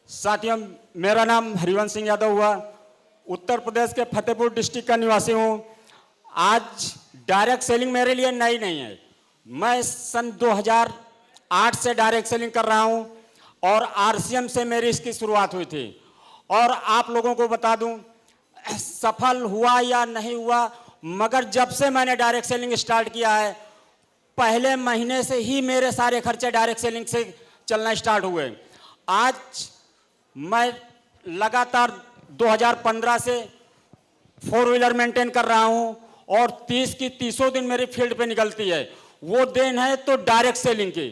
साथियों, मेरा नाम हरिवंश सिंह यादव हुआ। उत्तर प्रदेश के फतेहपुर डिस्ट्रिक्ट का निवासी हूँ। आज डायरेक्ट सेलिंग मेरे लिए नई नहीं है। मैं सन 2008 से डायरेक्ट सेलिंग कर रहा हूँ और आरसीएम से मेरी इसकी शुरुआत हुई थी। और आप लोगों को बता दूं, सफल हुआ या नहीं हुआ, मगर जब से मैंने डायरेक्ट सेलिंग स्टार्ट किया है, पहले महीने से ही मेरे सारे खर्चे डायरेक्ट सेलिंग से चलना स्टार्ट हुए। आज मैं लगातार 2015 से 4 व्हीलर मेंटेन कर रहा हूं और 30 की 30 दिन मेरी फील्ड पे निकलती है। वो देन है तो डायरेक्ट सेलिंग की।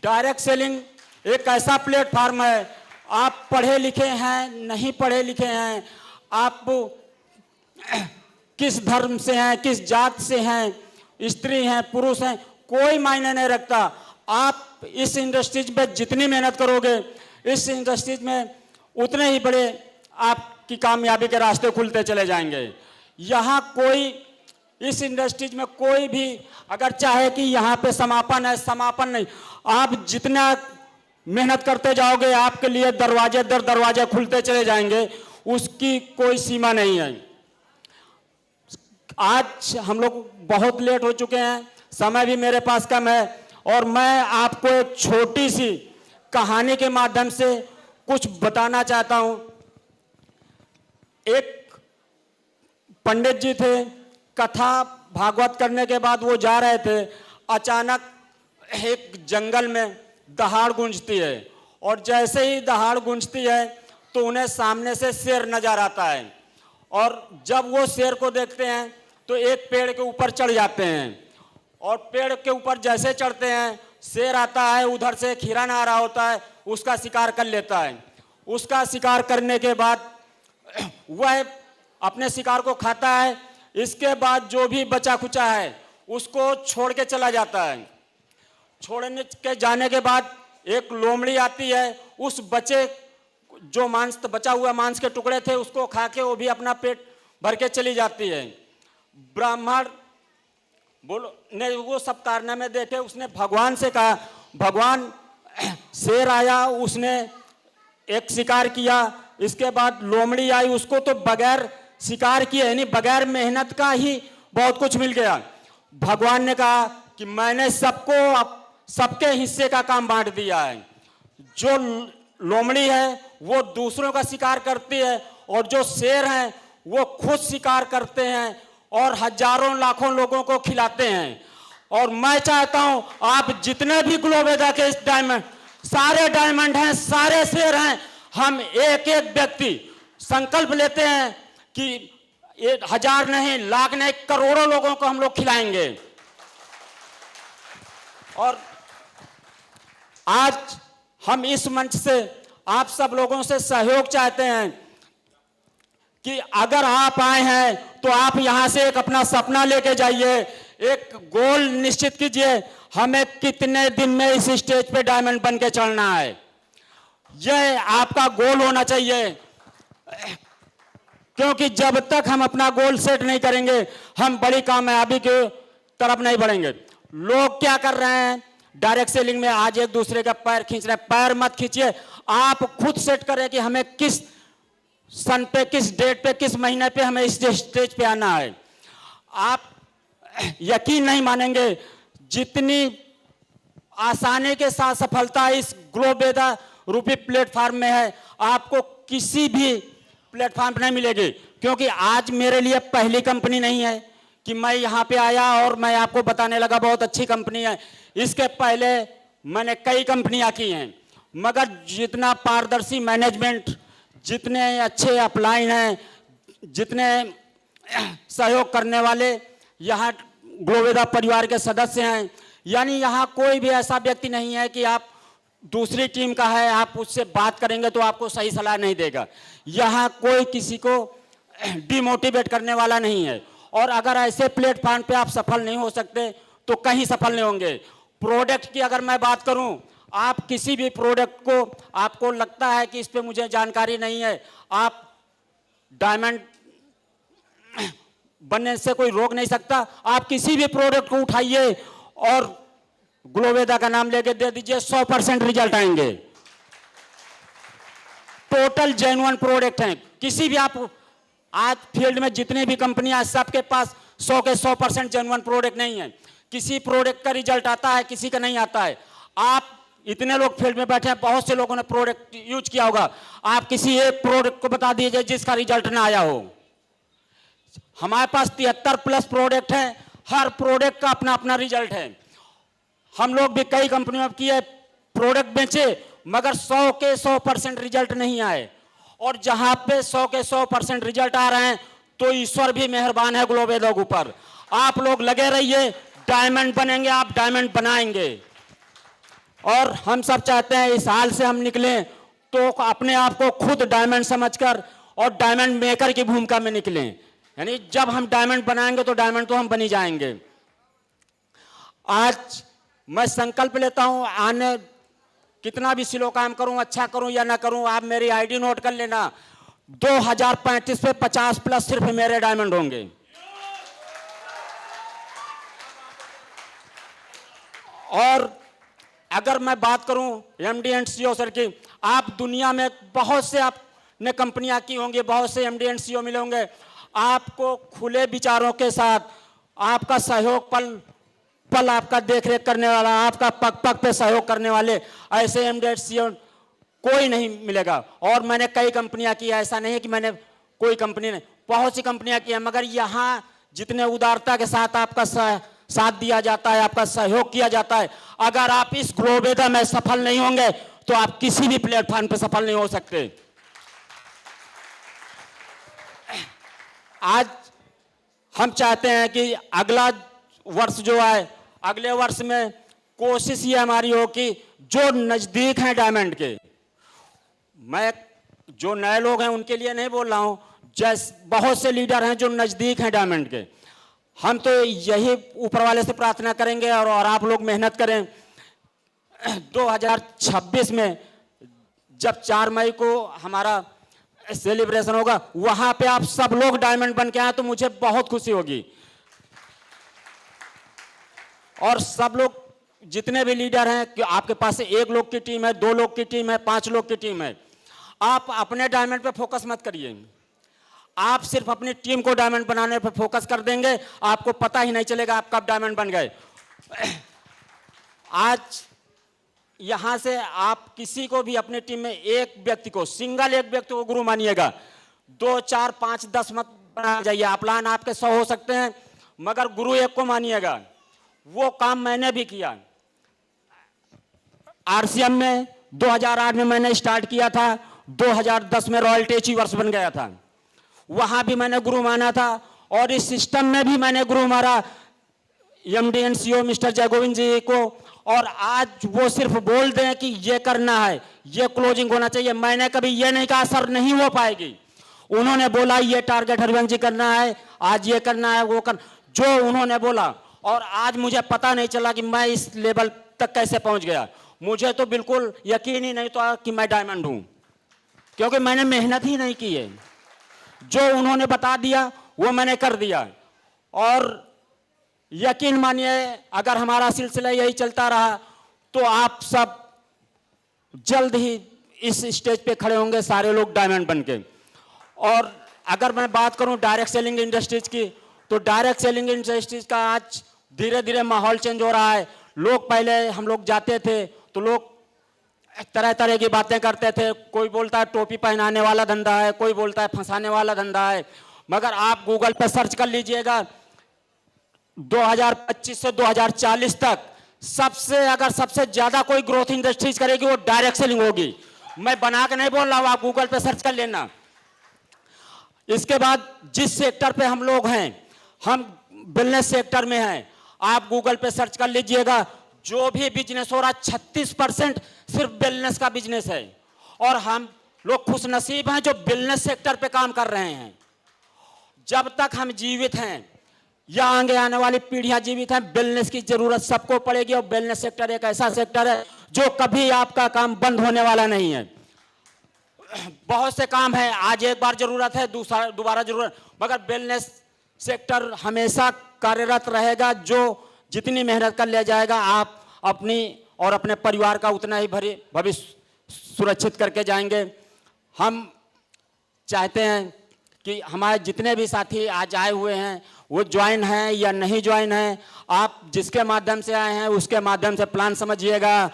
डायरेक्ट सेलिंग एक ऐसा प्लेटफार्म है, आप पढ़े लिखे हैं, नहीं पढ़े लिखे हैं, आप किस धर्म से हैं, किस जात से हैं, स्त्री हैं, पुरुष हैं, कोई मायने नहीं रखता। आप इस इंडस्ट्रीज में जितनी मेहनत करोगे, इस इंडस्ट्रीज में उतने ही बड़े आपकी कामयाबी के रास्ते खुलते चले जाएंगे। यहाँ कोई, इस इंडस्ट्रीज में कोई भी अगर चाहे कि यहाँ पे समापन है, समापन नहीं। आप जितना मेहनत करते जाओगे, आपके लिए दरवाजे दर दरवाजे खुलते चले जाएंगे, उसकी कोई सीमा नहीं है। आज हम लोग बहुत लेट हो चुके हैं, समय भी मेरे पास कम है और मैं आपको एक छोटी सी कहानी के माध्यम से कुछ बताना चाहता हूं। एक पंडित जी थे, कथा भागवत करने के बाद वो जा रहे थे, अचानक एक जंगल में दहाड़ गूंजती है और जैसे ही दहाड़ गूंजती है तो उन्हें सामने से शेर नजर आता है और जब वो शेर को देखते हैं तो एक पेड़ के ऊपर चढ़ जाते हैं और पेड़ के ऊपर जैसे चढ़ते हैं, शेर आता है, उधर से एक हिरन आ रहा होता है, उसका शिकार कर लेता है। उसका शिकार करने के बाद वह अपने शिकार को खाता है। इसके बाद जो भी बचा खुचा है उसको छोड़ के चला जाता है। छोड़ने के जाने के बाद एक लोमड़ी आती है, उस बचे जो मांस, बचा हुआ मांस के टुकड़े थे उसको खा के वो भी अपना पेट भर के चली जाती है। ब्राह्मण ने वो सब कारनामे देखे, उसने भगवान से कहा, भगवान शेर आया, उसने एक शिकार किया, इसके बाद लोमड़ी आई, उसको तो बगैर शिकार किए यानी बगैर मेहनत का ही बहुत कुछ मिल गया। भगवान ने कहा कि मैंने सबको सबके हिस्से का काम बांट दिया है। जो लोमड़ी है वो दूसरों का शिकार करती है और जो शेर हैं वो खुद शिकार करते हैं और हजारों लाखों लोगों को खिलाते हैं। और मैं चाहता हूं आप जितने भी ग्लोबेदा के इस डायमंड, सारे डायमंड हैं, सारे शेर हैं, हम एक एक व्यक्ति संकल्प लेते हैं कि 1000 नहीं, लाख नहीं, करोड़ों लोगों को हम लोग खिलाएंगे। और आज हम इस मंच से आप सब लोगों से सहयोग चाहते हैं कि अगर आप आए हैं तो आप यहां से एक अपना सपना लेके जाइए, एक गोल निश्चित कीजिए, हमें कितने दिन में इस स्टेज पे डायमंड बन के चढ़ना है। यह आपका गोल होना चाहिए, क्योंकि जब तक हम अपना गोल सेट नहीं करेंगे हम बड़ी कामयाबी की तरफ नहीं बढ़ेंगे। लोग क्या कर रहे हैं डायरेक्ट सेलिंग में, आज एक दूसरे का पैर खींच रहे हैं। पैर मत खींचिए, आप खुद सेट करें कि हमें किस सन पे, किस डेट पे, किस महीने पे हमें इस स्टेज पे आना है। आप यकीन नहीं मानेंगे जितनी आसानी के साथ सफलता इस ग्लोबेदा रूपी प्लेटफार्म में है, आपको किसी भी प्लेटफार्म पर नहीं मिलेगी। क्योंकि आज मेरे लिए पहली कंपनी नहीं है कि मैं यहाँ पे आया और मैं आपको बताने लगा बहुत अच्छी कंपनी है। इसके पहले मैंने कई कंपनियां की हैं, मगर जितना पारदर्शी मैनेजमेंट, जितने अच्छे अपलाइन हैं, जितने सहयोग करने वाले यहाँ ग्लोबेदा परिवार के सदस्य हैं, यानी यहाँ कोई भी ऐसा व्यक्ति नहीं है कि आप दूसरी टीम का है, आप उससे बात करेंगे तो आपको सही सलाह नहीं देगा। यहाँ कोई किसी को डिमोटिवेट करने वाला नहीं है। और अगर ऐसे प्लेटफॉर्म पे आप सफल नहीं हो सकते तो कहीं सफल नहीं होंगे। प्रोडक्ट की अगर मैं बात करूं, आप किसी भी प्रोडक्ट को, आपको लगता है कि इस पे मुझे जानकारी नहीं है, आप डायमंड बनने से कोई रोक नहीं सकता। आप किसी भी प्रोडक्ट को उठाइए और ग्लोबेदा का नाम लेके दे दीजिए, 100% रिजल्ट आएंगे। टोटल जेन्युइन प्रोडक्ट हैं। किसी भी आप आज फील्ड में जितने भी कंपनियां हैं सबके पास 100 के 100% जेन्युइन प्रोडक्ट नहीं है। किसी प्रोडक्ट का रिजल्ट आता है, किसी का नहीं आता है। आप इतने लोग फील्ड में बैठे हैं, बहुत से लोगों ने प्रोडक्ट यूज किया होगा, आप किसी एक प्रोडक्ट को बता दीजिए जिसका रिजल्ट ना आया हो। हमारे पास 73+ प्रोडक्ट हैं, हर प्रोडक्ट का अपना अपना रिजल्ट है। हम लोग भी कई कंपनियों में किए, प्रोडक्ट बेचे, मगर 100 के 100% रिजल्ट नहीं आए। और जहां पे 100 के 100% रिजल्ट आ रहे हैं तो ईश्वर भी मेहरबान है ग्लोबल ऊपर। आप लोग लगे रहिए, डायमंड बनेंगे, आप डायमंड बनाएंगे। और हम सब चाहते हैं इस हाल से हम निकलें तो अपने आप को खुद डायमंड समझकर और डायमंड मेकर की भूमिका में निकलें। यानी जब हम डायमंड बनाएंगे तो डायमंड तो हम बनी जाएंगे। आज मैं संकल्प लेता हूं, आने कितना भी स्लो काम करूं, अच्छा करूं या ना करूं, आप मेरी आईडी नोट कर लेना, 2035 पे 50+ सिर्फ मेरे डायमंड होंगे। और अगर मैं बात करूं एमडी एंड सीईओ सर की, आप दुनिया में बहुत से आपने कंपनियां की होंगी, बहुत से एमडी एंड सीईओ मिले होंगे, आपको खुले विचारों के साथ आपका सहयोग पल पल आपका देखरेख करने वाला, आपका पग पग पे सहयोग करने वाले ऐसे एमडी एंड सीईओ कोई नहीं मिलेगा। और मैंने कई कंपनियां की, ऐसा नहीं है कि मैंने कोई कंपनी नहीं, बहुत सी कंपनियां की है, मगर यहाँ जितने उदारता के साथ आपका साथ दिया जाता है, आपका सहयोग किया जाता है, अगर आप इस ग्लोबेदा में सफल नहीं होंगे तो आप किसी भी प्लेटफॉर्म पर सफल नहीं हो सकते। आज हम चाहते हैं कि अगला वर्ष जो है, अगले वर्ष में कोशिश ये हमारी हो कि जो नजदीक हैं डायमंड के, मैं जो नए लोग हैं उनके लिए नहीं बोल रहा हूं, जैसे बहुत से लीडर हैं जो नजदीक हैं डायमंड के, हम तो यही ऊपर वाले से प्रार्थना करेंगे और आप लोग मेहनत करें। 2026 में जब 4 मई को हमारा सेलिब्रेशन होगा, वहां पे आप सब लोग डायमंड बन के आए तो मुझे बहुत खुशी होगी। और सब लोग जितने भी लीडर हैं कि आपके पास 1 लोग की टीम है, 2 लोग की टीम है, 5 लोग की टीम है, आप अपने डायमंड पे फोकस मत करिए। आप सिर्फ अपनी टीम को डायमंड बनाने पे फोकस कर देंगे, आपको पता ही नहीं चलेगा आप कब डायमंड बन गए। आज यहां से आप किसी को भी अपनी टीम में एक व्यक्ति को, सिंगल एक व्यक्ति को गुरु मानिएगा। 2, 4, 5, 10 मत बना जाइए। अपलान आपके 100 हो सकते हैं, मगर गुरु एक को मानिएगा। वो काम मैंने भी किया। आरसीएम में 2008 में मैंने स्टार्ट किया था, 2010 में रॉयल्टी अचीवर्स बन गया था, वहां भी मैंने गुरु माना था। और इस सिस्टम में भी मैंने गुरु मारा MD and CEO mister Jaigovind ji को। और आज वो सिर्फ बोल दें कि ये करना है, ये क्लोजिंग होना चाहिए, मैंने कभी ये नहीं कहा सर नहीं हो पाएगी। उन्होंने बोला ये टारगेट हरिवंश जी करना है, आज ये करना है, वो कर, जो उन्होंने बोला। और आज मुझे पता नहीं चला कि मैं इस लेवल तक कैसे पहुंच गया। मुझे तो बिल्कुल यकीन ही नहीं था कि मैं डायमंड हूं, क्योंकि मैंने मेहनत ही नहीं की है। जो उन्होंने बता दिया वो मैंने कर दिया। और यकीन मानिए अगर हमारा सिलसिला यही चलता रहा तो आप सब जल्द ही इस स्टेज पे खड़े होंगे, सारे लोग डायमंड बनके। और अगर मैं बात करूं डायरेक्ट सेलिंग इंडस्ट्रीज की, तो डायरेक्ट सेलिंग इंडस्ट्रीज का आज धीरे धीरे माहौल चेंज हो रहा है। लोग पहले हम लोग जाते थे तो लोग तरह तरह की बातें करते थे, कोई बोलता है टोपी पहनाने वाला धंधा है, कोई बोलता है फंसाने वाला धंधा है। मगर आप गूगल पर सर्च कर लीजिएगा, 2025 से 2040 तक सबसे ज्यादा कोई ग्रोथ इंडस्ट्रीज करेगी वो डायरेक्ट सेलिंग होगी। मैं बना के नहीं बोल रहा हूं, आप गूगल पे सर्च कर लेना। इसके बाद जिस सेक्टर पे हम लोग हैं, हम बिजनेस सेक्टर में हैं, आप गूगल पे सर्च कर लीजिएगा, जो भी बिजनेस हो रहा 36% सिर्फ बिजनेस का बिजनेस है। और हम लोग खुशनसीब हैं जो बिजनेस सेक्टर पे काम कर रहे हैं। जब तक हम जीवित हैं या आगे आने वाली पीढ़ियां जीवित हैं, बिजनेस की जरूरत सबको पड़ेगी। और बिजनेस सेक्टर एक ऐसा सेक्टर है जो कभी आपका काम बंद होने वाला नहीं है। बहुत से काम है, आज एक बार जरूरत है, दोबारा जरूरत, मगर बिजनेस सेक्टर हमेशा कार्यरत रहेगा। जो जितनी मेहनत कर ले जाएगा, आप अपनी और अपने परिवार का उतना ही भविष्य सुरक्षित करके जाएंगे। हम चाहते हैं कि हमारे जितने भी साथी आज आए हुए हैं वो ज्वाइन हैं या नहीं ज्वाइन हैं, आप जिसके माध्यम से आए हैं उसके माध्यम से प्लान समझिएगा,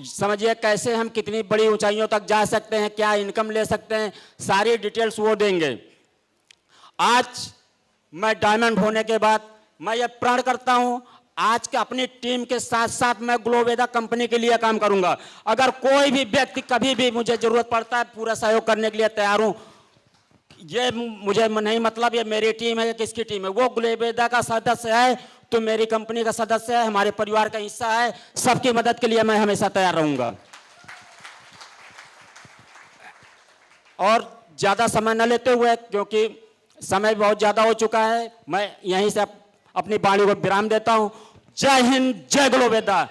समझिए कैसे हम कितनी बड़ी ऊंचाइयों तक जा सकते हैं, क्या इनकम ले सकते हैं, सारी डिटेल्स वो देंगे। आज मैं डायमंड होने के बाद मैं ये प्रण करता हूं, आज के अपनी टीम के साथ साथ मैं ग्लोवेदा कंपनी के लिए काम करूंगा। अगर कोई भी व्यक्ति कभी भी मुझे जरूरत पड़ता है, पूरा सहयोग करने के लिए तैयार हूं। ये मुझे नहीं मतलब ये मेरी टीम है या किसकी टीम है, वो ग्लोवेदा का सदस्य है तो मेरी कंपनी का सदस्य है, हमारे परिवार का हिस्सा है, सबकी मदद के लिए मैं हमेशा तैयार रहूंगा। और ज्यादा समय न लेते हुए, क्योंकि समय बहुत ज्यादा हो चुका है, मैं यहीं से अपनी वाणी को विराम देता हूं। जय हिंद, जय ग्लोवेदा।